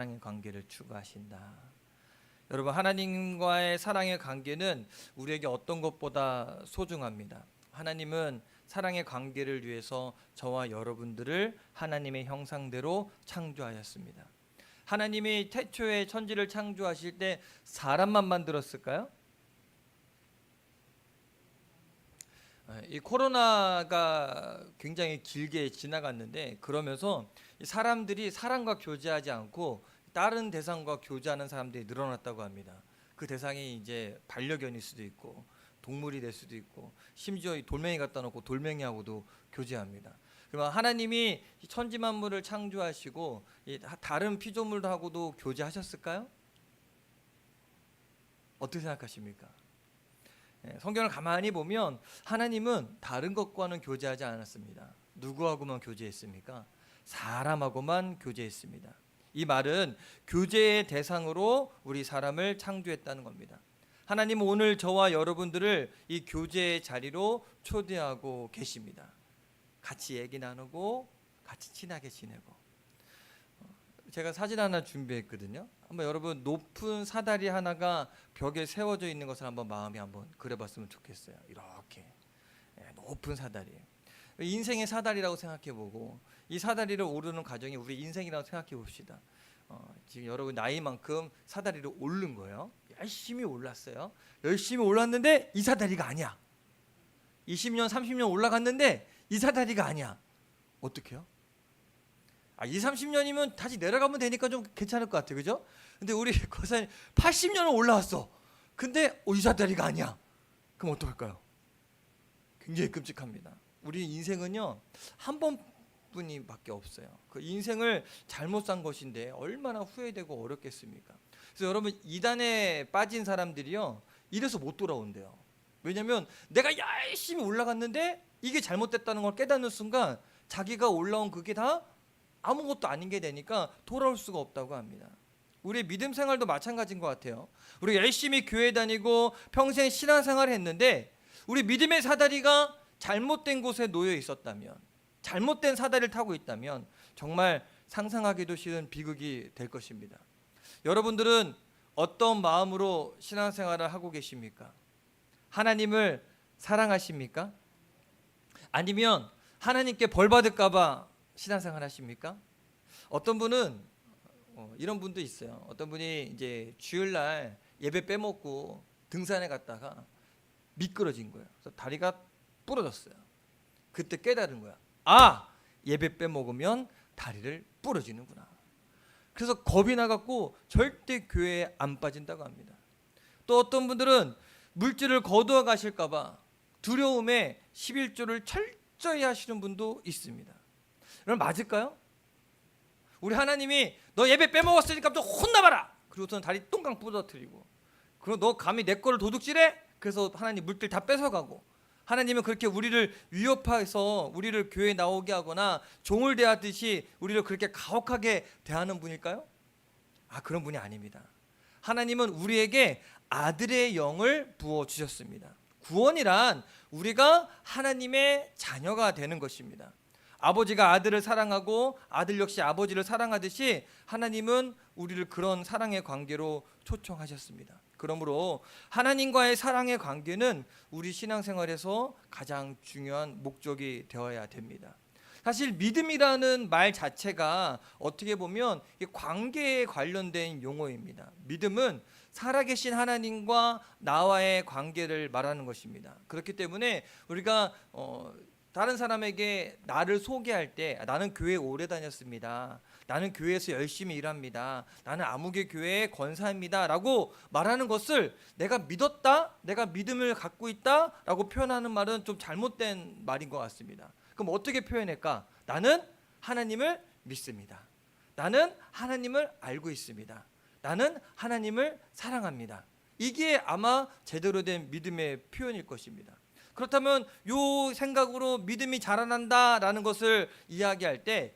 사랑의 관계를 추구하신다. 여러분, 하나님과의 사랑의 관계는 우리에게 어떤 것보다 소중합니다. 하나님은 사랑의 관계를 위해서 저와 여러분들을 하나님의 형상대로 창조하셨습니다. 하나님이 태초에 천지를 창조하실 때 사람만 만들었을까요? 이 코로나가 굉장히 길게 지나갔는데, 그러면서 사람들이 사람과 교제하지 않고 다른 대상과 교제하는 사람들이 늘어났다고 합니다. 그 대상이 이제 반려견일 수도 있고 동물이 될 수도 있고, 심지어 이 돌멩이 갖다 놓고 돌멩이하고도 교제합니다. 그러면 하나님이 천지 만물을 창조하시고 다른 피조물하고도 교제하셨을까요? 어떻게 생각하십니까? 성경을 가만히 보면 하나님은 다른 것과는 교제하지 않았습니다. 누구하고만 교제했습니까? 사람하고만 교제했습니다. 이 말은 교제의 대상으로 우리 사람을 창조했다는 겁니다. 하나님은 오늘 저와 여러분들을 이 교제의 자리로 초대하고 계십니다. 같이 얘기 나누고 같이 친하게 지내고. 제가 사진 하나 준비했거든요. 한번 여러분, 높은 사다리 하나가 벽에 세워져 있는 것을 한번 마음에 한번 그려봤으면 좋겠어요. 이렇게 높은 사다리, 인생의 사다리라고 생각해보고, 이 사다리를 오르는 과정이 우리 인생이라고 생각해봅시다. 지금 여러분 나이만큼 사다리를 오른 거예요. 열심히 올랐어요. 열심히 올랐는데 이 사다리가 아니야. 20년 30년 올라갔는데 이 사다리가 아니야. 어떻게 해요? 20, 30년이면 다시 내려가면 되니까 좀 괜찮을 것 같아요. 그죠? 근데 우리 거사님 80년을 올라왔어. 근데 이 사다리가 아니야. 그럼 어떡할까요? 굉장히 끔찍합니다. 우리 인생은요, 한 번뿐이밖에 없어요. 그 인생을 잘못 산 것인데 얼마나 후회되고 어렵겠습니까? 그래서 여러분, 이단에 빠진 사람들이요, 이래서 못 돌아온대요. 왜냐하면 내가 열심히 올라갔는데 이게 잘못됐다는 걸 깨닫는 순간 자기가 올라온 그게 다 아무것도 아닌 게 되니까 돌아올 수가 없다고 합니다. 우리의 믿음 생활도 마찬가지인 것 같아요. 우리가 열심히 교회 다니고 평생 신앙생활을 했는데 우리 믿음의 사다리가 잘못된 곳에 놓여 있었다면, 잘못된 사다리를 타고 있다면 정말 상상하기도 싫은 비극이 될 것입니다. 여러분들은 어떤 마음으로 신앙생활을 하고 계십니까? 하나님을 사랑하십니까? 아니면 하나님께 벌 받을까 봐 신앙생활 하십니까? 어떤 분은 이런 분도 있어요. 어떤 분이 이제 주일날 예배 빼먹고 등산에 갔다가 미끄러진 거예요. 그래서 다리가 부러졌어요. 그때 깨달은 거야. 예배 빼먹으면 다리를 부러지는구나. 그래서 겁이 나갖고 절대 교회에 안 빠진다고 합니다. 또 어떤 분들은 물질을 거두어 가실까 봐 두려움에 11조를 철저히 하시는 분도 있습니다. 여러분, 맞을까요? 우리 하나님이 너 예배 빼먹었으니까 좀 혼나봐라. 그리고서는 다리 똥강 부러뜨리고, 그리고 너 감히 내 거를 도둑질해? 그래서 하나님 물질 다 뺏어가고, 하나님은 그렇게 우리를 위협해서 우리를 교회에 나오게 하거나 종을 대하듯이 우리를 그렇게 가혹하게 대하는 분일까요? 그런 분이 아닙니다. 하나님은 우리에게 아들의 영을 부어주셨습니다. 구원이란 우리가 하나님의 자녀가 되는 것입니다. 아버지가 아들을 사랑하고 아들 역시 아버지를 사랑하듯이 하나님은 우리를 그런 사랑의 관계로 초청하셨습니다. 그러므로 하나님과의 사랑의 관계는 우리 신앙생활에서 가장 중요한 목적이 되어야 됩니다. 사실 믿음이라는 말 자체가 어떻게 보면 관계에 관련된 용어입니다. 믿음은 살아계신 하나님과 나와의 관계를 말하는 것입니다. 그렇기 때문에 우리가 다른 사람에게 나를 소개할 때 나는 교회 오래 다녔습니다, 나는 교회에서 열심히 일합니다, 나는 아무개 교회의 권사입니다 라고 말하는 것을 내가 믿었다, 내가 믿음을 갖고 있다 라고 표현하는 말은 좀 잘못된 말인 것 같습니다. 그럼 어떻게 표현할까? 나는 하나님을 믿습니다, 나는 하나님을 알고 있습니다, 나는 하나님을 사랑합니다. 이게 아마 제대로 된 믿음의 표현일 것입니다. 그렇다면 이 생각으로 믿음이 자라난다라는 것을 이야기할 때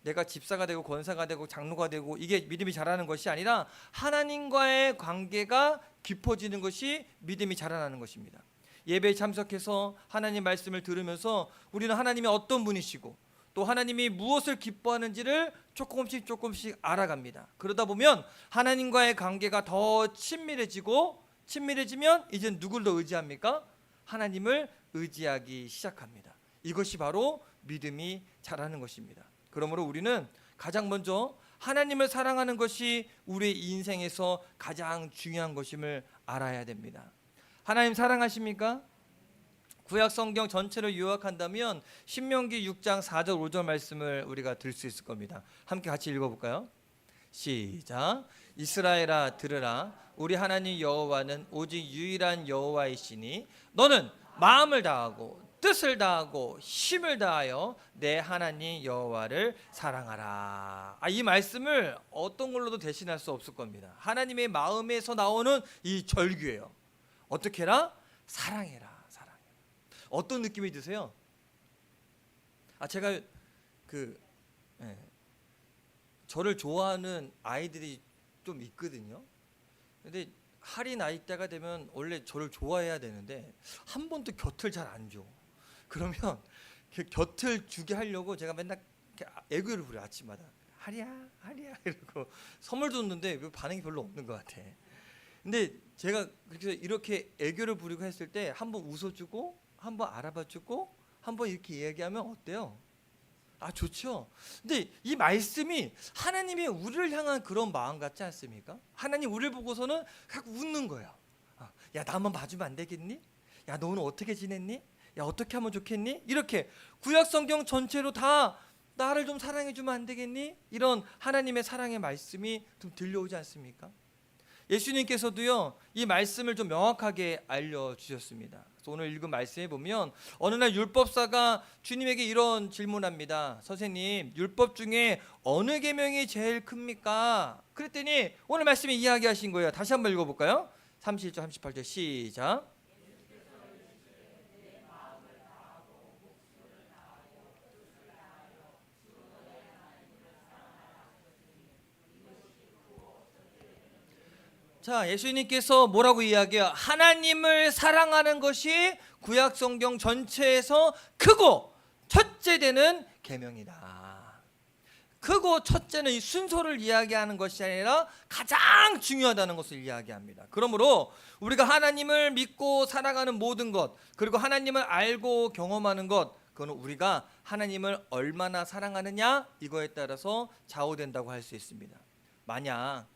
내가 집사가 되고 권사가 되고 장로가 되고 이게 믿음이 자라는 것이 아니라 하나님과의 관계가 깊어지는 것이 믿음이 자라나는 것입니다. 예배에 참석해서 하나님 말씀을 들으면서 우리는 하나님이 어떤 분이시고 또 하나님이 무엇을 기뻐하는지를 조금씩 알아갑니다. 그러다 보면 하나님과의 관계가 더 친밀해지면 이제 누굴 더 의지합니까? 하나님을 의지하기 시작합니다. 이것이 바로 믿음이 자라는 것입니다. 그러므로 우리는 가장 먼저 하나님을 사랑하는 것이 우리의 인생에서 가장 중요한 것임을 알아야 됩니다. 하나님 사랑하십니까? 구약 성경 전체를 요약한다면 신명기 6장 4절 5절 말씀을 우리가 들 수 있을 겁니다. 함께 같이 읽어볼까요? 시작. 이스라엘아 들으라. 우리 하나님 여호와는 오직 유일한 여호와이시니 너는 마음을 다하고 뜻을 다하고 힘을 다하여 내 하나님 여호와를 사랑하라. 이 말씀을 어떤 걸로도 대신할 수 없을 겁니다. 하나님의 마음에서 나오는 이 절규예요. 어떻게 해라? 사랑해라. 어떤 느낌이 드세요? 제가 저를 좋아하는 아이들이 좀 있거든요. 근데 할인 나이 때가 되면 원래 저를 좋아해야 되는데 한 번도 곁을 잘 안 줘. 그러면 곁을 주게 하려고 제가 맨날 애교를 부려. 아침마다 하리야 이러고 선물 줬는데 반응이 별로 없는 것 같아. 근데 제가 이렇게 애교를 부리고 했을 때 한번 웃어주고 한번 알아봐주고 한번 이렇게 이야기하면 어때요? 좋죠. 근데 이 말씀이 하나님이 우리를 향한 그런 마음 같지 않습니까? 하나님 우리를 보고서는 자꾸 웃는 거예요. 야, 나 한번 봐주면 안 되겠니? 야, 너 오늘 어떻게 지냈니? 야, 어떻게 하면 좋겠니? 이렇게 구약 성경 전체로 다 나를 좀 사랑해주면 안 되겠니? 이런 하나님의 사랑의 말씀이 좀 들려오지 않습니까? 예수님께서도요 이 말씀을 좀 명확하게 알려주셨습니다. 그래서 오늘 읽은 말씀에 보면 어느 날 율법사가 주님에게 이런 질문합니다. 선생님, 율법 중에 어느 계명이 제일 큽니까? 그랬더니 오늘 말씀에 이야기하신 거예요. 다시 한번 읽어볼까요? 31절 38절 시작. 자, 예수님께서 뭐라고 이야기해요? 하나님을 사랑하는 것이 구약 성경 전체에서 크고 첫째 되는 계명이다. 크고 첫째는 이 순서를 이야기하는 것이 아니라 가장 중요하다는 것을 이야기합니다. 그러므로 우리가 하나님을 믿고 살아가는 모든 것, 그리고 하나님을 알고 경험하는 것, 그건 우리가 하나님을 얼마나 사랑하느냐 이거에 따라서 좌우된다고 할 수 있습니다. 만약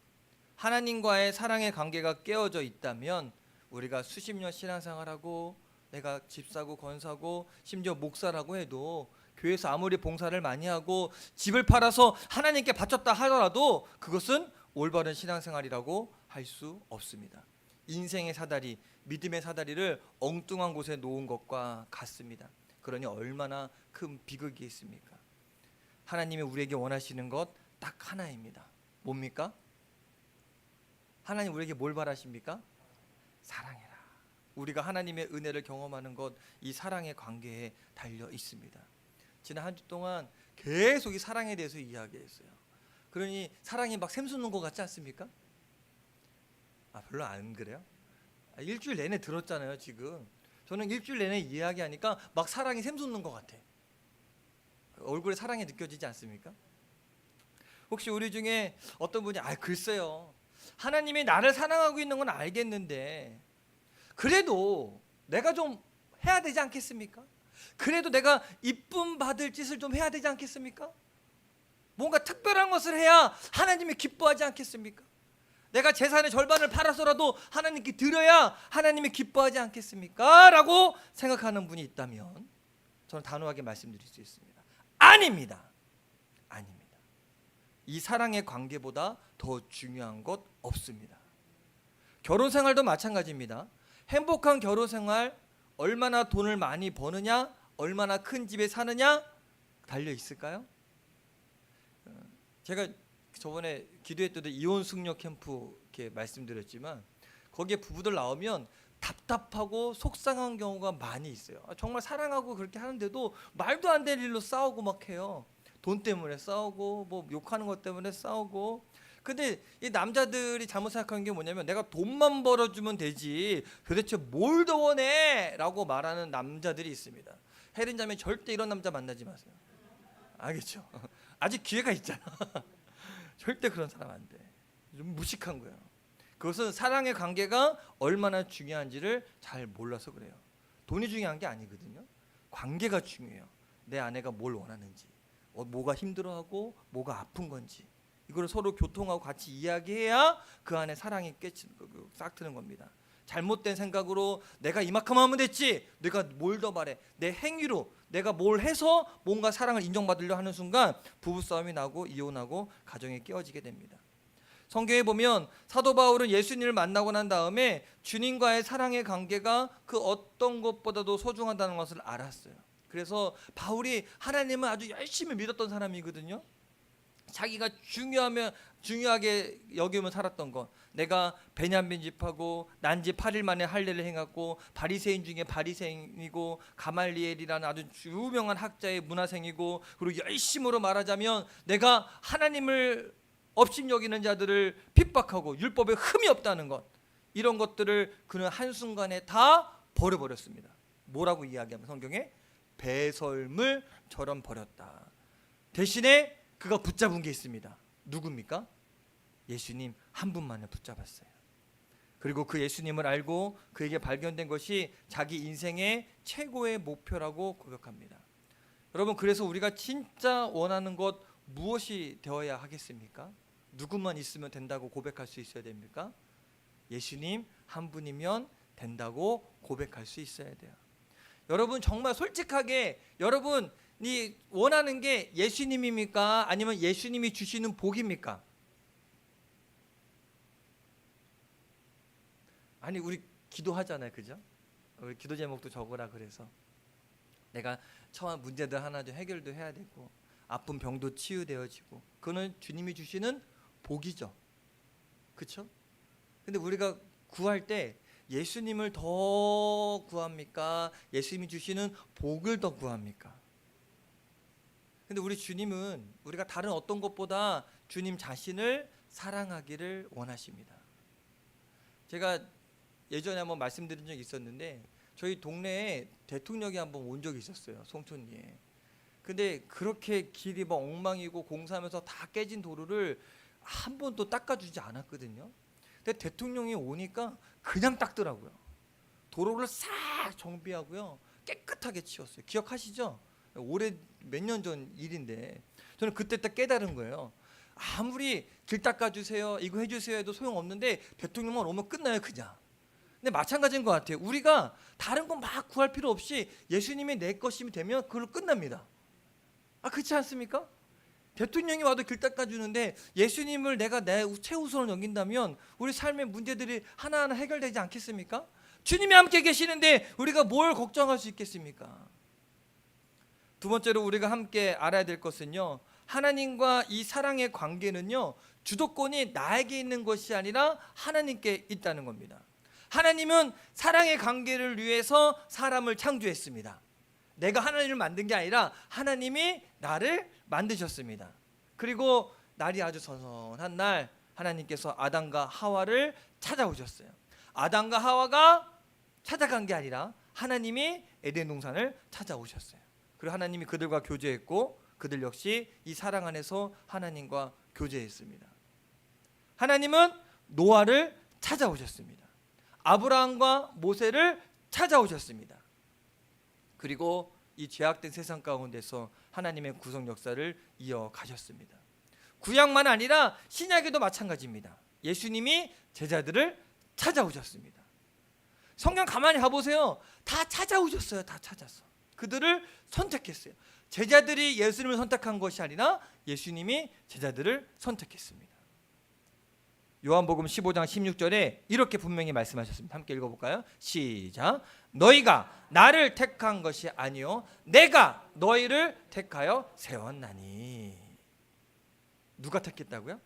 하나님과의 사랑의 관계가 깨어져 있다면 우리가 수십 년 신앙생활하고 내가 집 사고 건 사고 심지어 목사라고 해도 교회에서 아무리 봉사를 많이 하고 집을 팔아서 하나님께 바쳤다 하더라도 그것은 올바른 신앙생활이라고 할 수 없습니다. 인생의 사다리, 믿음의 사다리를 엉뚱한 곳에 놓은 것과 같습니다. 그러니 얼마나 큰 비극이 있습니까? 하나님이 우리에게 원하시는 것 딱 하나입니다. 뭡니까? 하나님 우리에게 뭘 바라십니까? 사랑해라. 우리가 하나님의 은혜를 경험하는 것, 이 사랑의 관계에 달려 있습니다. 지난 한 주 동안 계속 이 사랑에 대해서 이야기했어요. 그러니 사랑이 막 샘솟는 것 같지 않습니까? 별로 안 그래요? 일주일 내내 들었잖아요. 지금 저는 일주일 내내 이야기하니까 막 사랑이 샘솟는 것 같아. 얼굴에 사랑이 느껴지지 않습니까? 혹시 우리 중에 어떤 분이 글쎄요, 하나님이 나를 사랑하고 있는 건 알겠는데 그래도 내가 좀 해야 되지 않겠습니까? 그래도 내가 이쁨 받을 짓을 좀 해야 되지 않겠습니까? 뭔가 특별한 것을 해야 하나님이 기뻐하지 않겠습니까? 내가 재산의 절반을 팔아서라도 하나님께 드려야 하나님이 기뻐하지 않겠습니까? 라고 생각하는 분이 있다면 저는 단호하게 말씀드릴 수 있습니다. 아닙니다. 아닙니다. 이 사랑의 관계보다 더 중요한 것 없습니다. 결혼 생활도 마찬가지입니다. 행복한 결혼 생활, 얼마나 돈을 많이 버느냐, 얼마나 큰 집에 사느냐 달려 있을까요? 제가 저번에 기도했던 이혼 숙녀 캠프 이렇게 말씀드렸지만 거기에 부부들 나오면 답답하고 속상한 경우가 많이 있어요. 정말 사랑하고 그렇게 하는데도 말도 안 되는 일로 싸우고 막 해요. 돈 때문에 싸우고 뭐 욕하는 것 때문에 싸우고. 근데 이 남자들이 잘못 생각하는 게 뭐냐면 내가 돈만 벌어주면 되지 도대체 뭘 더 원해? 라고 말하는 남자들이 있습니다. 혜린 자매 절대 이런 남자 만나지 마세요. 알겠죠? 아직 기회가 있잖아. 절대 그런 사람 안 돼. 좀 무식한 거예요. 그것은 사랑의 관계가 얼마나 중요한지를 잘 몰라서 그래요. 돈이 중요한 게 아니거든요. 관계가 중요해요. 내 아내가 뭘 원하는지, 뭐가 힘들어하고 뭐가 아픈 건지, 이걸 서로 교통하고 같이 이야기해야 그 안에 사랑이 싹 트는 겁니다. 잘못된 생각으로 내가 이만큼 하면 됐지, 내가 뭘 더 바래, 내 행위로 내가 뭘 해서 뭔가 사랑을 인정받으려 하는 순간 부부싸움이 나고 이혼하고 가정이 깨어지게 됩니다. 성경에 보면 사도 바울은 예수님을 만나고 난 다음에 주님과의 사랑의 관계가 그 어떤 것보다도 소중하다는 것을 알았어요. 그래서 바울이 하나님을 아주 열심히 믿었던 사람이거든요. 자기가 중요하게 여기면 살았던 것, 내가 베냐민 집하고 난지 8일 만에 할례를 행하고 바리새인 중에 바리새인이고 가말리엘이라는 아주 유명한 학자의 문화생이고, 그리고 열심으로 말하자면 내가 하나님을 업신여기는 자들을 핍박하고 율법에 흠이 없다는 것, 이런 것들을 그는 한순간에 다 버려버렸습니다. 뭐라고 이야기하면 성경에 배설물처럼 버렸다. 대신에 그가 붙잡은 게 있습니다. 누굽니까? 예수님 한 분만을 붙잡았어요. 그리고 그 예수님을 알고 그에게 발견된 것이 자기 인생의 최고의 목표라고 고백합니다. 여러분, 그래서 우리가 진짜 원하는 것 무엇이 되어야 하겠습니까? 누구만 있으면 된다고 고백할 수 있어야 됩니까? 예수님 한 분이면 된다고 고백할 수 있어야 돼요. 여러분, 정말 솔직하게 여러분이 원하는 게 예수님입니까? 아니면 예수님이 주시는 복입니까? 아니, 우리 기도하잖아요, 그죠? 우리 기도 제목도 적으라 그래서 내가 처한 문제들 하나 좀 해결도 해야 되고 아픈 병도 치유되어지고, 그거는 주님이 주시는 복이죠, 그렇죠? 근데 우리가 구할 때 예수님을 더 구합니까? 예수님이 주시는 복을 더 구합니까? 근데 우리 주님은 우리가 다른 어떤 것보다 주님 자신을 사랑하기를 원하십니다. 제가 예전에 한번 말씀드린 적이 있었는데 저희 동네에 대통령이 한번 온 적이 있었어요, 송촌리에. 근데 그렇게 길이 막 엉망이고 공사하면서 다 깨진 도로를 한 번도 닦아주지 않았거든요. 근데 대통령이 오니까 그냥 닦더라고요. 도로를 싹 정비하고요, 깨끗하게 치웠어요. 기억하시죠? 올해 몇 년 전 일인데 저는 그때 딱 깨달은 거예요. 아무리 길 닦아주세요, 이거 해주세요 해도 소용없는데 대통령만 오면 끝나요, 그냥. 근데 마찬가지인 것 같아요. 우리가 다른 거 막 구할 필요 없이 예수님이 내 것이 되면 그걸로 끝납니다. 그렇지 않습니까? 대통령이 와도 길 닦아주는데 예수님을 내가 내 최우선으로 여긴다면 우리 삶의 문제들이 하나하나 해결되지 않겠습니까? 주님이 함께 계시는데 우리가 뭘 걱정할 수 있겠습니까? 두 번째로 우리가 함께 알아야 될 것은요, 하나님과 이 사랑의 관계는요, 주도권이 나에게 있는 것이 아니라 하나님께 있다는 겁니다. 하나님은 사랑의 관계를 위해서 사람을 창조했습니다. 내가 하나님을 만든 게 아니라 하나님이 나를 만드셨습니다. 그리고 날이 아주 선선한 날 하나님께서 아담과 하와를 찾아오셨어요. 아담과 하와가 찾아간 게 아니라 하나님이 에덴 동산을 찾아오셨어요. 그리고 하나님이 그들과 교제했고 그들 역시 이 사랑 안에서 하나님과 교제했습니다. 하나님은 노아를 찾아오셨습니다. 아브라함과 모세를 찾아오셨습니다. 그리고 이 죄악된 세상 가운데서 하나님의 구속 역사를 이어가셨습니다. 구약만 아니라 신약에도 마찬가지입니다. 예수님이 제자들을 찾아오셨습니다. 성경 가만히 가보세요. 다 찾아오셨어요. 다 찾아서 그들을 선택했어요. 제자들이 예수님을 선택한 것이 아니라 예수님이 제자들을 선택했습니다. 요한복음 15장 16절에 이렇게 분명히 말씀하셨습니다. 함께 읽어볼까요? 시작. 너희가 나를 택한 것이 아니요 내가 너희를 택하여 세웠나니. 누가 택했다고요?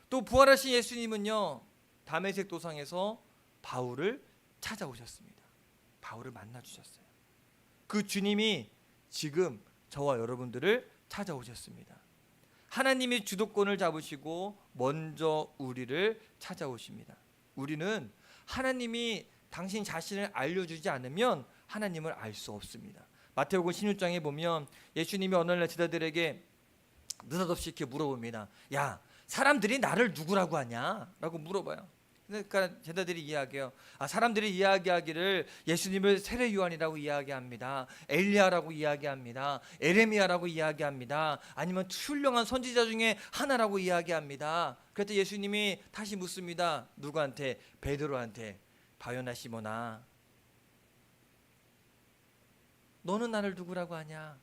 또 부활하신 예수님은요, 다메섹 도상에서 바울을 찾아오셨습니다. 바울을 만나주셨어요. 그 주님이 지금 저와 여러분들을 찾아오셨습니다. 하나님이 주도권을 잡으시고 먼저 우리를 찾아오십니다. 우리는 하나님이 당신 자신을 알려주지 않으면 하나님을 알 수 없습니다. 마태복음 16장에 보면 예수님이 어느 날 제자들에게 느닷없이 이렇게 물어봅니다. 야, 사람들이 나를 누구라고 하냐? 라고 물어봐요. 그러니까 제자들이 이야기해요. 사람들이 이야기하기를 예수님을 세례 요한이라고 이야기합니다. 엘리야라고 이야기합니다. 에레미야라고 이야기합니다. 아니면 훌륭한 선지자 중에 하나라고 이야기합니다. 그때 예수님이 다시 묻습니다. 누구한테? 베드로한테. 바요나 시몬아, 너는 나를 누구라고 하냐?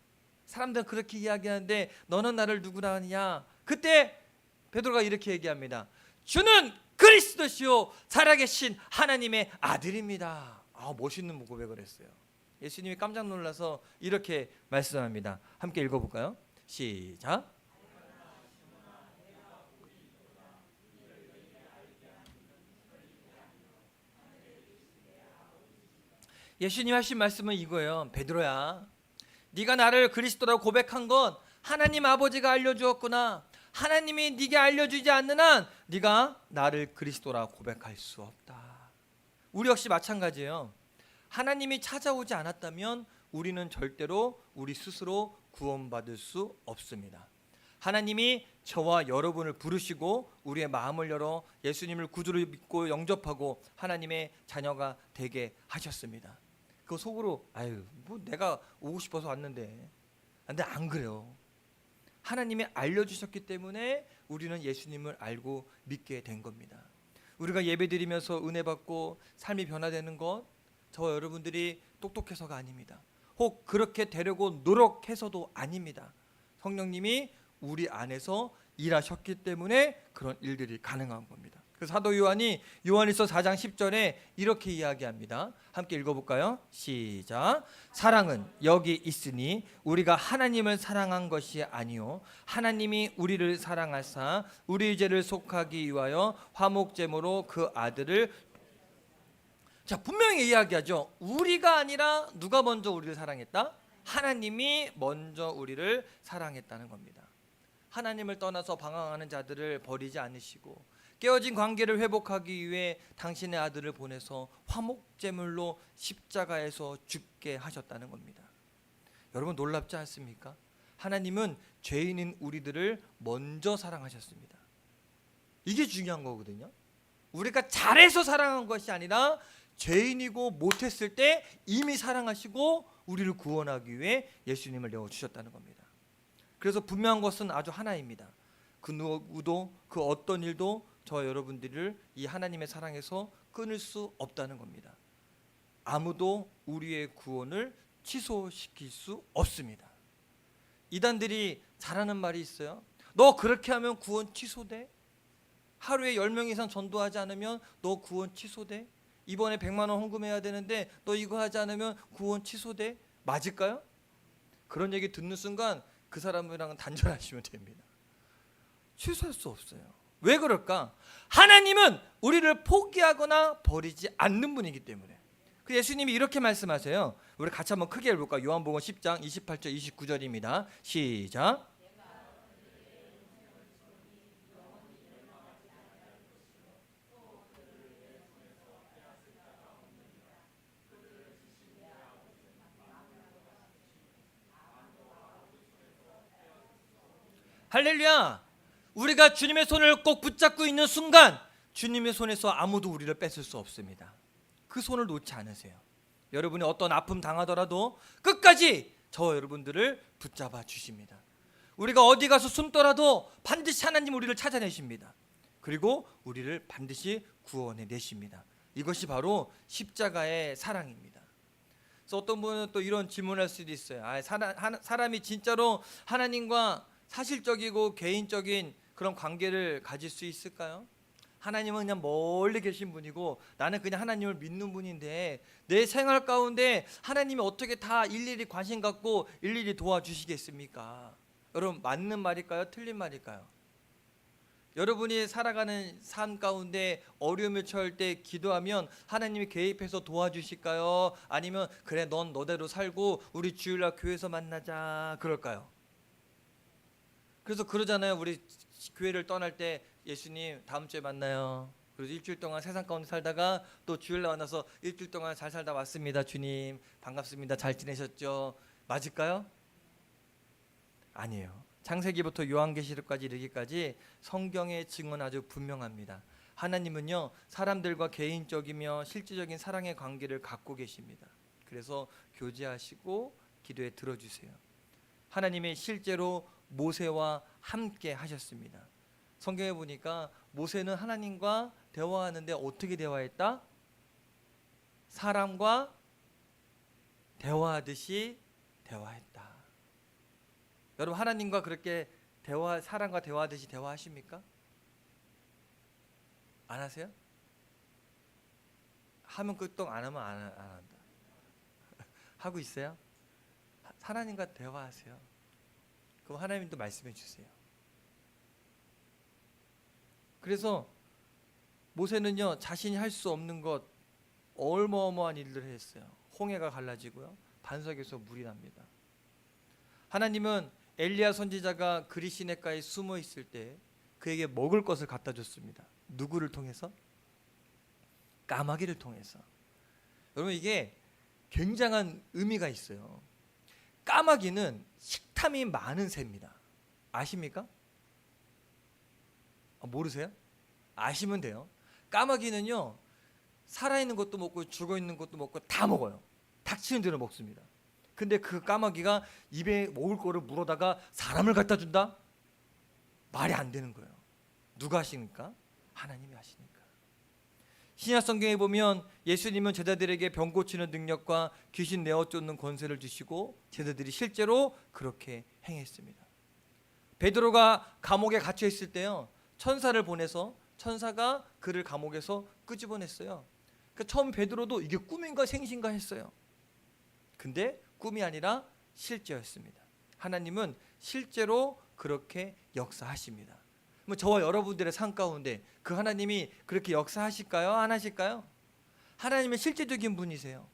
사람들은 그렇게 이야기하는데 너는 나를 누구라 하냐? 그때 베드로가 이렇게 얘기합니다. 주는 그리스도시요 살아계신 하나님의 아들입니다. 멋있는 고백을 했어요. 예수님이 깜짝 놀라서 이렇게 말씀합니다. 함께 읽어볼까요? 시작. 예수님 하신 말씀은 이거예요. 베드로야, 네가 나를 그리스도라고 고백한 건 하나님 아버지가 알려주었구나. 하나님이 네게 알려주지 않는 한 네가 나를 그리스도라고 고백할 수 없다. 우리 역시 마찬가지예요. 하나님이 찾아오지 않았다면 우리는 절대로 우리 스스로 구원받을 수 없습니다. 하나님이 저와 여러분을 부르시고 우리의 마음을 열어 예수님을 구주로 믿고 영접하고 하나님의 자녀가 되게 하셨습니다. 그 속으로 뭐 내가 오고 싶어서 왔는데, 근데 안 그래요. 하나님이 알려주셨기 때문에 우리는 예수님을 알고 믿게 된 겁니다. 우리가 예배드리면서 은혜 받고 삶이 변화되는 것, 저와 여러분들이 똑똑해서가 아닙니다. 혹 그렇게 되려고 노력해서도 아닙니다. 성령님이 우리 안에서 일하셨기 때문에 그런 일들이 가능한 겁니다. 그 사도 요한이 요한일서 4장 10절에 이렇게 이야기합니다. 함께 읽어볼까요? 시작. 사랑은 여기 있으니 우리가 하나님을 사랑한 것이 아니요 하나님이 우리를 사랑하사 우리 죄를 속하기 위하여 화목제물로 그 아들을. 자, 분명히 이야기하죠. 우리가 아니라 누가 먼저 우리를 사랑했다? 하나님이 먼저 우리를 사랑했다는 겁니다. 하나님을 떠나서 방황하는 자들을 버리지 않으시고 깨어진 관계를 회복하기 위해 당신의 아들을 보내서 화목제물로 십자가에서 죽게 하셨다는 겁니다. 여러분 놀랍지 않습니까? 하나님은 죄인인 우리들을 먼저 사랑하셨습니다. 이게 중요한 거거든요. 우리가 잘해서 사랑한 것이 아니라 죄인이고 못했을 때 이미 사랑하시고 우리를 구원하기 위해 예수님을 내어주셨다는 겁니다. 그래서 분명한 것은 아주 하나입니다. 그 누구도 그 어떤 일도 저 여러분들을 이 하나님의 사랑에서 끊을 수 없다는 겁니다. 아무도 우리의 구원을 취소시킬 수 없습니다. 이단들이 잘하는 말이 있어요. 너 그렇게 하면 구원 취소돼? 하루에 10명 이상 전도하지 않으면 너 구원 취소돼? 이번에 100만 원 헌금해야 되는데 너 이거 하지 않으면 구원 취소돼? 맞을까요? 그런 얘기 듣는 순간 그 사람이랑은 단절하시면 됩니다. 취소할 수 없어요. 왜 그럴까? 하나님은 우리를 포기하거나 버리지 않는 분이기 때문에. 그 예수님이 이렇게 말씀하세요. 우리 같이 한번 크게 읽어볼까요? 요한복음 10장 28절 29절입니다. 시작. 할렐루야. 우리가 주님의 손을 꼭 붙잡고 있는 순간 주님의 손에서 아무도 우리를 뺏을 수 없습니다. 그 손을 놓지 않으세요. 여러분이 어떤 아픔 당하더라도 끝까지 저와 여러분들을 붙잡아 주십니다. 우리가 어디 가서 숨더라도 반드시 하나님 우리를 찾아내십니다. 그리고 우리를 반드시 구원해 내십니다. 이것이 바로 십자가의 사랑입니다. 그래서 어떤 분은 또 이런 질문을 할 수도 있어요. 사람이 진짜로 하나님과 사실적이고 개인적인 그런 관계를 가질 수 있을까요? 하나님은 그냥 멀리 계신 분이고 나는 그냥 하나님을 믿는 분인데 내 생활 가운데 하나님이 어떻게 다 일일이 관심 갖고 일일이 도와주시겠습니까? 여러분 맞는 말일까요? 틀린 말일까요? 여러분이 살아가는 삶 가운데 어려움을 처할 때 기도하면 하나님이 개입해서 도와주실까요? 아니면 그래 넌 너대로 살고 우리 주일날 교회에서 만나자 그럴까요? 그래서 그러잖아요. 우리 교회를 떠날 때 예수님 다음 주에 만나요. 그래서 일주일 동안 세상 가운데 살다가 또 주일날 만나서 일주일 동안 잘 살다 왔습니다. 주님 반갑습니다. 잘 지내셨죠? 맞을까요? 아니에요. 창세기부터 요한계시록까지 이르기까지 성경의 증언 아주 분명합니다. 하나님은요, 사람들과 개인적이며 실질적인 사랑의 관계를 갖고 계십니다. 그래서 교제하시고 기도에 들어주세요. 하나님이 실제로 모세와 함께 하셨습니다. 성경에 보니까 모세는 하나님과 대화하는데 어떻게 대화했다? 사람과 대화하듯이 대화했다. 여러분, 하나님과 그렇게 사람과 대화하듯이 대화하십니까? 안 하세요? 하면 끄떡, 안 하면 안 한다. 하고 있어요? 하나님과 대화하세요. 그럼 하나님도 말씀해 주세요. 그래서 모세는요, 자신이 할 수 없는 것 어마어마한 일들을 했어요. 홍해가 갈라지고요, 반석에서 물이 납니다. 하나님은 엘리야 선지자가 그리시네가에 숨어 있을 때 그에게 먹을 것을 갖다 줬습니다. 누구를 통해서? 까마귀를 통해서. 여러분, 이게 굉장한 의미가 있어요. 까마귀는 식탐이 많은 새입니다. 아십니까? 모르세요? 아시면 돼요. 까마귀는요, 살아있는 것도 먹고 죽어있는 것도 먹고 다 먹어요. 닥치는 대로 먹습니다. 근데 그 까마귀가 입에 먹을 거를 물어다가 사람을 갖다 준다? 말이 안 되는 거예요. 누가 하시니까? 하나님이 하시니까. 신약 성경에 보면 예수님은 제자들에게 병 고치는 능력과 귀신 내어 쫓는 권세를 주시고 제자들이 실제로 그렇게 행했습니다. 베드로가 감옥에 갇혀 있을 때요, 천사를 보내서 천사가 그를 감옥에서 끄집어냈어요. 그러니까 처음 베드로도 이게 꿈인가 생신가 했어요. 근데 꿈이 아니라 실제였습니다. 하나님은 실제로 그렇게 역사하십니다. 저와 여러분들의 삶 가운데 그 하나님이 그렇게 역사하실까요? 안 하실까요? 하나님은 실제적인 분이세요.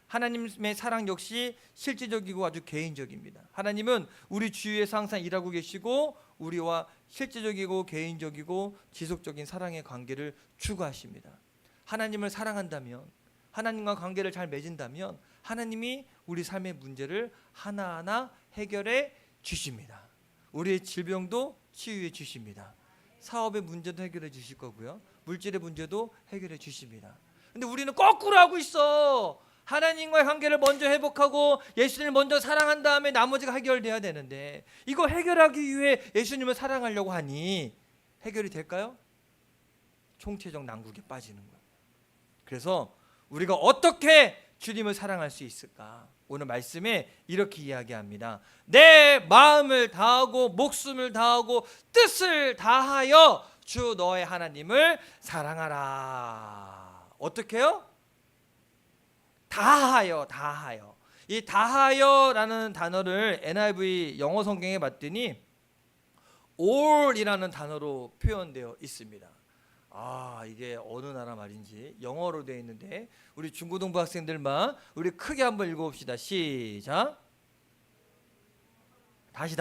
하나님의 사랑 역시 실제적이고 아주 개인적입니다. 하나님은 우리 주위에서 항상 일하고 계시고 우리와 실제적이고 개인적이고 지속적인 사랑의 관계를 추구하십니다. 하나님을 사랑한다면, 하나님과 관계를 잘 맺은다면 하나님이 우리 삶의 문제를 하나하나 해결해 주십니다. 우리의 질병도 치유해 주십니다. 사업의 문제도 해결해 주실 거고요, 물질의 문제도 해결해 주십니다. 근데 우리는 거꾸로 하고 있어. 하나님과의 관계를 먼저 회복하고 예수님을 먼저 사랑한 다음에 나머지가 해결돼야 되는데, 이거 해결하기 위해 예수님을 사랑하려고 하니 해결이 될까요? 총체적 난국에 빠지는 거예요. 그래서 우리가 어떻게 주님을 사랑할 수 있을까? 오늘 말씀에 이렇게 이야기합니다. 내 마음을 다하고 목숨을 다하고 뜻을 다하여 주 너의 하나님을 사랑하라. 어떻게요? 다하여. 이 다하여라는 단어를 NIV 영어 성경에 봤더니 all이라는 단어로 표현되어 있습니다. 이게 어느 나라 말인지 영어로 되어 있는데 우리 중고등부 학생들만 우리 크게 한번 읽어봅시다. 시작. 다시.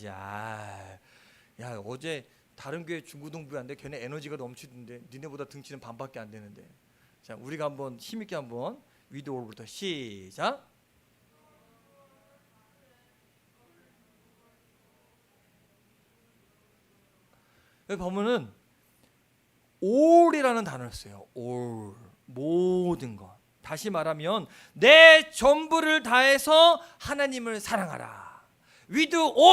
야, 어제 다른 교회 중고등부였는데 걔네 에너지가 넘치던데 니네보다 등치는 반밖에 안 되는데. 자, 우리가 한번 힘있게 한번 with all부터 시작. 여기 보면은 all이라는 단어를 써요. all, 모든 것. 다시 말하면 내 전부를 다해서 하나님을 사랑하라. with all.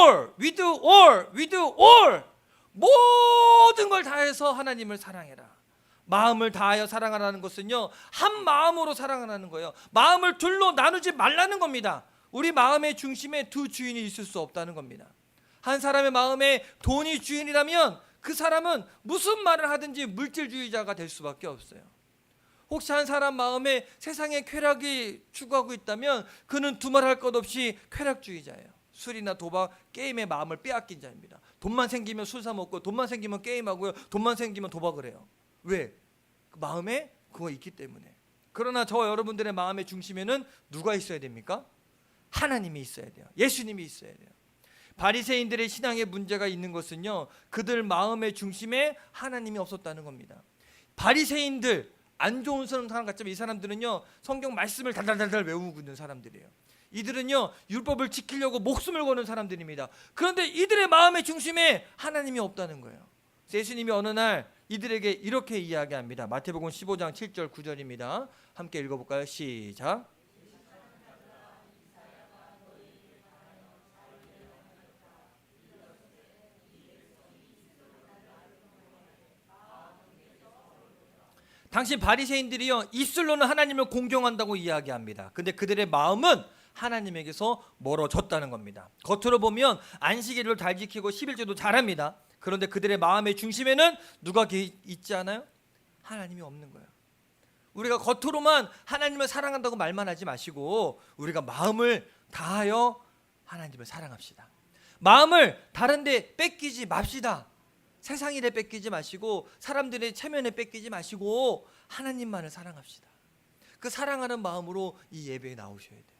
모든 걸 다해서 하나님을 사랑해라. 마음을 다하여 사랑하라는 것은요, 한 마음으로 사랑하라는 거예요. 마음을 둘로 나누지 말라는 겁니다. 우리 마음의 중심에 두 주인이 있을 수 없다는 겁니다. 한 사람의 마음에 돈이 주인이라면 그 사람은 무슨 말을 하든지 물질주의자가 될 수밖에 없어요. 혹시 한 사람 마음에 세상의 쾌락이 추구하고 있다면 그는 두말할 것 없이 쾌락주의자예요. 술이나 도박, 게임에 마음을 빼앗긴 자입니다. 돈만 생기면 술 사 먹고, 돈만 생기면 게임하고요, 돈만 생기면 도박을 해요. 왜? 그 마음에 그거 있기 때문에. 그러나 저와 여러분들의 마음의 중심에는 누가 있어야 됩니까? 하나님이 있어야 돼요. 예수님이 있어야 돼요. 바리새인들의 신앙에 문제가 있는 것은요, 그들 마음의 중심에 하나님이 없었다는 겁니다. 바리새인들, 안 좋은 사람 같지만 이 사람들은요, 성경 말씀을 달달달달 외우고 있는 사람들이에요. 이들은요 율법을 지키려고 목숨을 거는 사람들입니다. 그런데 이들의 마음의 중심에 하나님이 없다는 거예요. 예수님이 어느 날 이들에게 이렇게 이야기합니다. 마태복음 15장 7절 9절입니다. 함께 읽어볼까요? 시작. 당시 바리새인들이요 입술로는 하나님을 공경한다고 이야기합니다. 근데 그들의 마음은 하나님에게서 멀어졌다는 겁니다. 겉으로 보면 안식일을 잘 지키고 11조도 잘합니다. 그런데 그들의 마음의 중심에는 누가 있지 않아요? 하나님이 없는 거예요. 우리가 겉으로만 하나님을 사랑한다고 말만 하지 마시고 우리가 마음을 다하여 하나님을 사랑합시다. 마음을 다른 데 뺏기지 맙시다. 세상 일에 뺏기지 마시고 사람들의 체면에 뺏기지 마시고 하나님만을 사랑합시다. 그 사랑하는 마음으로 이 예배에 나오셔야 돼요.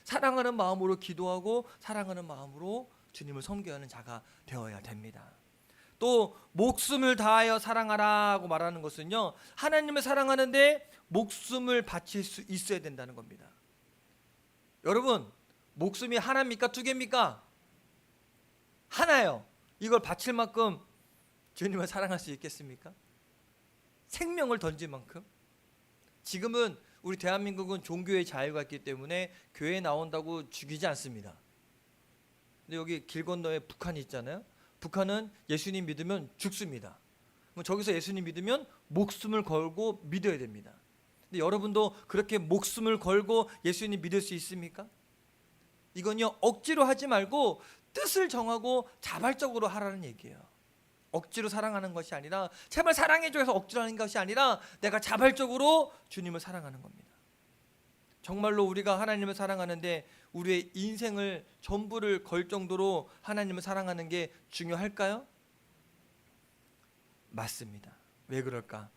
사랑하는 마음으로 기도하고 사랑하는 마음으로 주님을 섬겨하는 자가 되어야 됩니다. 또 목숨을 다하여 사랑하라고 말하는 것은요 하나님을 사랑하는데 목숨을 바칠 수 있어야 된다는 겁니다. 여러분 목숨이 하나입니까? 두 개입니까? 하나예요. 이걸 바칠 만큼 주님을 사랑할 수 있겠습니까? 생명을 던질 만큼? 지금은 우리 대한민국은 종교의 자유가 있기 때문에 교회에 나온다고 죽이지 않습니다. 근데 여기 길 건너에 북한이 있잖아요. 북한은 예수님 믿으면 죽습니다. 저기서 예수님 믿으면 목숨을 걸고 믿어야 됩니다. 근데 여러분도 그렇게 목숨을 걸고 예수님 믿을 수 있습니까? 이건요 억지로 하지 말고 뜻을 정하고 자발적으로 하라는 얘기예요. 억지로 사랑하는 것이 아니라 제발 사랑해줘 해서 억지로 하는 것이 아니라 내가 자발적으로 주님을 사랑하는 겁니다. 정말로 우리가 하나님을 사랑하는데 우리의 인생을 전부를 걸 정도로 하나님을 사랑하는 게 중요할까요? 맞습니다. 왜 그럴까?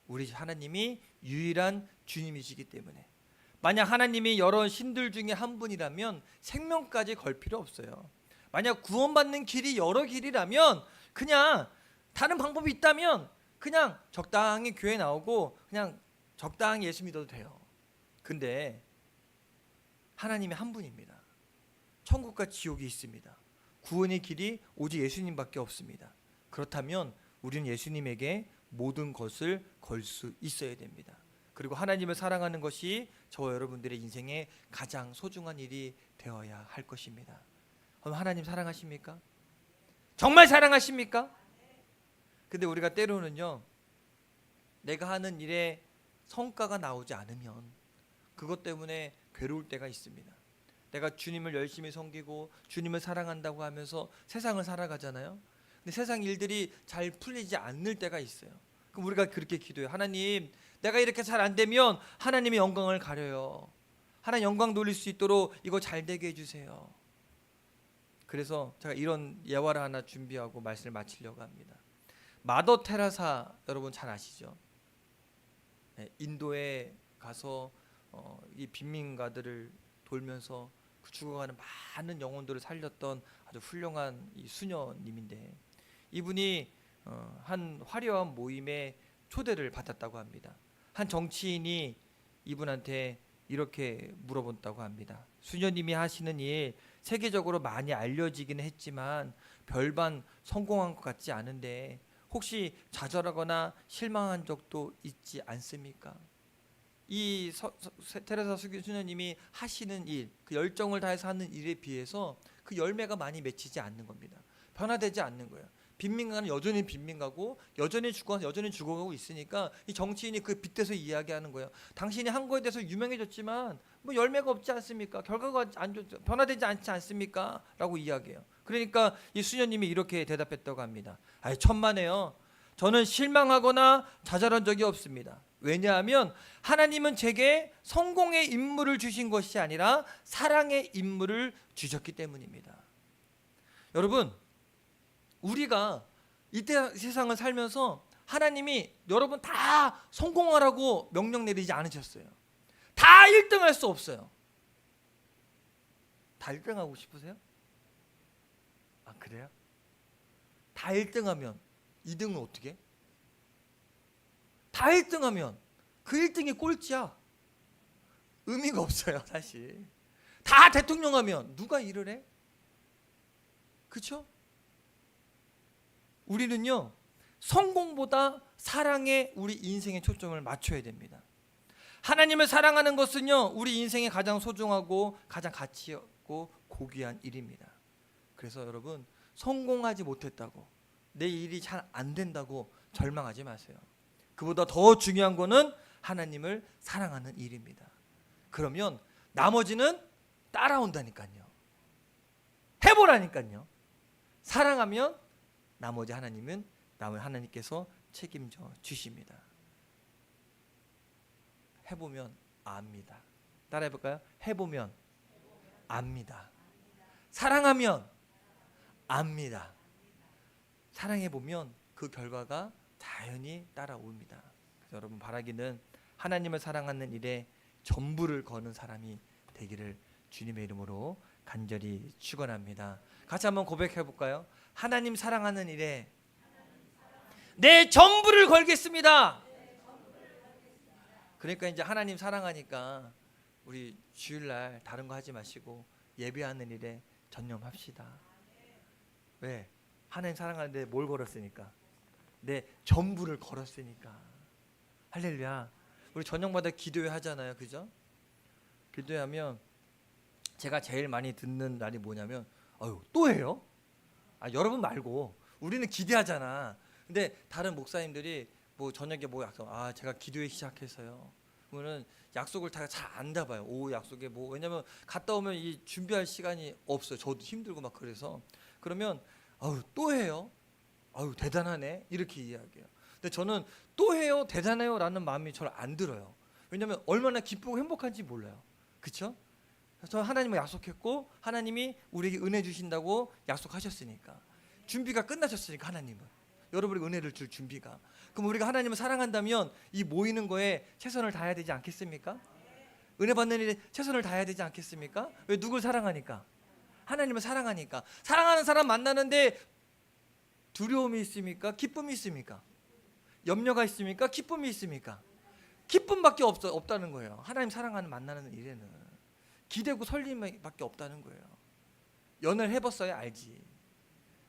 우리 하나님이 유일한 주님이시기 때문에. 만약 하나님이 여러 신들 중에 한 분이라면 생명까지 걸 필요 없어요. 만약 구원받는 길이 여러 길이라면 그냥 다른 방법이 있다면 그냥 적당히 교회 나오고 그냥 적당히 예수 믿어도 돼요. 근데 하나님이 한 분입니다. 천국과 지옥이 있습니다. 구원의 길이 오직 예수님밖에 없습니다. 그렇다면 우리는 예수님에게 모든 것을 걸 수 있어야 됩니다. 그리고 하나님을 사랑하는 것이 저와 여러분들의 인생의 가장 소중한 일이 되어야 할 것입니다. 그럼 하나님 사랑하십니까? 정말 사랑하십니까? 근데 우리가 때로는요 내가 하는 일에 성과가 나오지 않으면 그것 때문에 괴로울 때가 있습니다. 내가 주님을 열심히 섬기고 주님을 사랑한다고 하면서 세상을 살아가잖아요. 근데 세상 일들이 잘 풀리지 않을 때가 있어요. 그럼 우리가 그렇게 기도해요. 하나님 내가 이렇게 잘 안 되면 하나님의 영광을 가려요. 하나님 영광 돌릴 수 있도록 이거 잘 되게 해주세요. 그래서 제가 이런 예화를 하나 준비하고 말씀을 마치려고 합니다. 마더 테레사 여러분 잘 아시죠? 네, 인도에 가서 이 빈민가들을 돌면서 그 죽어가는 많은 영혼들을 살렸던 아주 훌륭한 이 수녀님인데 이분이 한 화려한 모임에 초대를 받았다고 합니다. 한 정치인이 이분한테 이렇게 물어본다고 합니다. 수녀님이 하시는 일 세계적으로 많이 알려지기는 했지만 별반 성공한 것 같지 않은데 혹시 좌절하거나 실망한 적도 있지 않습니까? 이 테레사 수녀님이 하시는 일, 그 열정을 다해서 하는 일에 비해서 그 열매가 많이 맺히지 않는 겁니다. 변화되지 않는 거예요. 빈민가는 여전히 빈민가고 여전히 죽어가고 있으니까 이 정치인이 그 빗대서 이야기하는 거예요. 당신이 한 거에 대해서 유명해졌지만 뭐 열매가 없지 않습니까? 결과가 안 좋죠. 변화되지 않지 않습니까? 라고 이야기해요. 그러니까 이 수녀님이 이렇게 대답했다고 합니다. 아이 천만에요. 저는 실망하거나 좌절한 적이 없습니다. 왜냐하면 하나님은 제게 성공의 인물을 주신 것이 아니라 사랑의 인물을 주셨기 때문입니다. 여러분 우리가 이때 세상을 살면서 하나님이 여러분 다 성공하라고 명령 내리지 않으셨어요. 다 1등 할 수 없어요. 다 1등 하고 싶으세요? 아 그래요? 다 1등 하면 2등은 어떻게? 다 1등 하면 그 1등이 꼴찌야. 의미가 없어요 사실. 다 대통령 하면 누가 일을 해? 그렇죠? 우리는요, 성공보다 사랑에 우리 인생의 초점을 맞춰야 됩니다. 하나님을 사랑하는 것은요, 우리 인생에 가장 소중하고 가장 가치 있고 고귀한 일입니다. 그래서 여러분, 성공하지 못했다고, 내 일이 잘 안 된다고 절망하지 마세요. 그보다 더 중요한 거는 하나님을 사랑하는 일입니다. 그러면 나머지는 따라온다니까요. 해보라니까요. 사랑하면 나머지 하나님께서 책임져 주십니다. 해보면 압니다. 따라해볼까요? 해보면 압니다. 사랑하면 압니다. 사랑해보면 그 결과가 자연히 따라옵니다. 그래서 여러분, 바라기는 하나님을 사랑하는 일에 전부를 거는 사람이 되기를 주님의 이름으로 간절히 축원합니다. 같이 한번 고백해볼까요? 하나님 사랑하는 일에 내 전부를 걸겠습니다. 그러니까 이제 하나님 사랑하니까 우리 주일날 다른 거 하지 마시고 예배하는 일에 전념합시다. 왜? 하나님 사랑하는데 뭘 걸었으니까? 내 전부를 걸었으니까. 할렐루야. 우리 저녁마다 기도회 하잖아요, 그죠? 기도회하면 제가 제일 많이 듣는 날이 뭐냐면, 아유, 또 해요? 아, 여러분 말고 우리는 기대하잖아. 근데 다른 목사님들이 뭐 저녁에 뭐 약속, 아, 제가 기도회 시작해서요. 그러면은 약속을 다 잘 안 잡아요. 오후 약속에 뭐, 왜냐면 갔다 오면 이 준비할 시간이 없어요. 저도 힘들고 막. 그래서 그러면 아유, 또 해요? 아유, 대단하네, 이렇게 이야기해요. 근데 저는 또 해요, 대단해요 라는 마음이 저를 안 들어요. 왜냐면 얼마나 기쁘고 행복한지 몰라요. 그렇죠? 저 하나님을 약속했고 하나님이 우리에게 은혜 주신다고 약속하셨으니까, 준비가 끝나셨으니까, 하나님은 여러분에게 은혜를 줄 준비가. 그럼 우리가 하나님을 사랑한다면 이 모이는 거에 최선을 다해야 되지 않겠습니까? 은혜 받는 일에 최선을 다해야 되지 않겠습니까? 왜? 누굴 사랑하니까? 하나님을 사랑하니까. 사랑하는 사람 만나는데 두려움이 있습니까? 기쁨이 있습니까? 염려가 있습니까? 기쁨이 있습니까? 기쁨밖에 없다는 거예요. 하나님 사랑하는 만나는 일에는 기대고 설림밖에 없다는 거예요. 연애를 해봤어야 알지.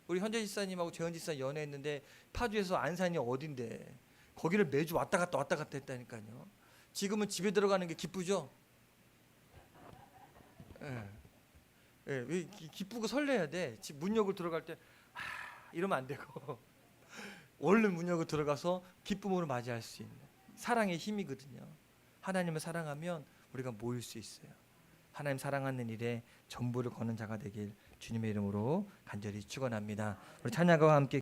우리 현재 지사님하고 재현 지사 연애했는데 파주에서 안산이 어딘데 거기를 매주 왔다 갔다 했다니까요. 지금은 집에 들어가는 게 기쁘죠? 예. 예, 기쁘고 설레야 돼. 집 문역을 들어갈 때 이러면 안 되고 얼른 문역을 들어가서 기쁨으로 맞이할 수 있는 사랑의 힘이거든요. 하나님을 사랑하면 우리가 모일 수 있어요. 하나님 사랑하는 일에 전부를 거는 자가 되길 주님의 이름으로 간절히 축원합니다. 우리 찬양과 함께